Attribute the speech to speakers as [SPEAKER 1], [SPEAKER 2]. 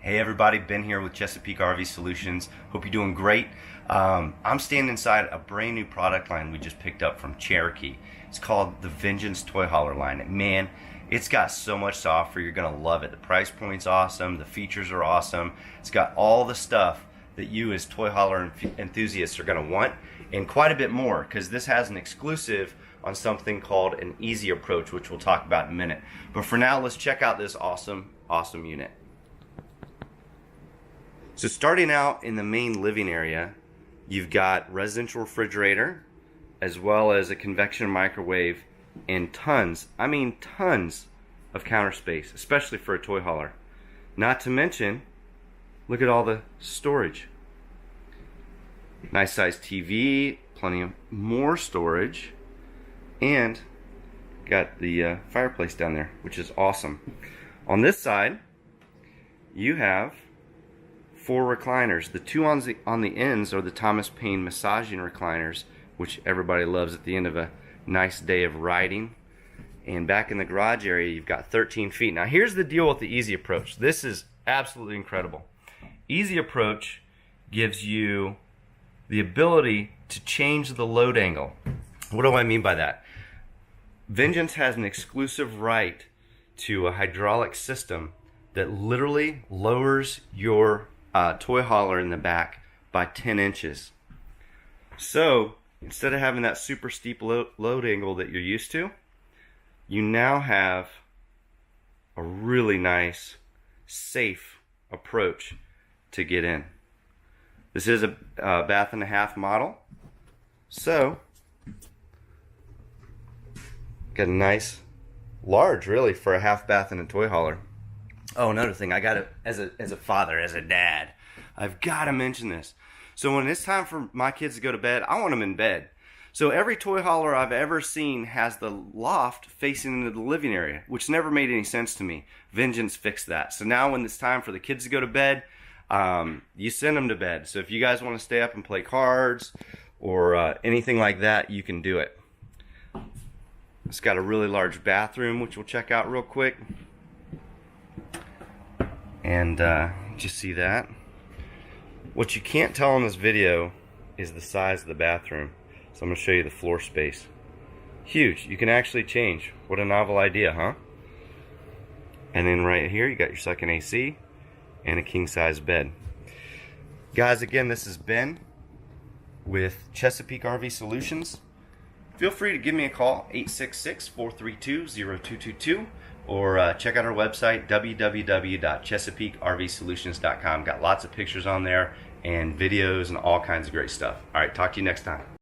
[SPEAKER 1] Hey everybody, Ben here with Chesapeake RV Solutions. Hope you're doing great. I'm standing inside a brand new product line we just picked up from Cherokee. It's called the Vengeance Toy Hauler line. Man, it's got so much to offer. You're gonna love it. The price point's awesome. The features are awesome. It's got all the stuff that you as toy hauler enthusiasts are gonna want, and quite a bit more, because this has an exclusive on something called an easy approach, which we'll talk about in a minute. But for now, let's check out this awesome unit. So starting out in the main living area, you've got residential refrigerator, as well as a convection microwave, and tons of counter space, especially for a toy hauler. Not to mention, look at all the storage. Nice sized TV, plenty of more storage, and got the fireplace down there, which is awesome. On this side, you have 4 recliners. The 2 on the ends are the Thomas Paine massaging recliners, which everybody loves at the end of a nice day of riding. And back in the garage area, you've got 13 feet. Now here's the deal with the easy approach. This is absolutely incredible. Easy approach gives you the ability to change the load angle. What do I mean by that? Vengeance has an exclusive right to a hydraulic system that literally lowers your toy hauler in the back by 10 inches. So instead of having that super steep load angle that you're used to, you now have a really nice, safe approach to get in. This is a bath and a half model, so got a nice, large, really, for a half bath and a toy hauler. Oh, another thing, I gotta, as a father, as a dad, I've gotta mention this. So when it's time for my kids to go to bed, I want them in bed. So every toy hauler I've ever seen has the loft facing into the living area, which never made any sense to me. Vengeance fixed that. So now when it's time for the kids to go to bed, you send them to bed. So if you guys want to stay up and play cards or anything like that, you can do it. It's got a really large bathroom, which we'll check out real quick. And just see that. What you can't tell in this video is the size of the bathroom. So I'm going to show you the floor space. Huge. You can actually change. What a novel idea, huh? And then right here you got your second AC and a king size bed. Guys, again, this is Ben with Chesapeake RV Solutions. Feel free to give me a call, 866-432-0222, or check out our website, www.chesapeakervsolutions.com. Got lots of pictures on there and videos and all kinds of great stuff. All right, talk to you next time.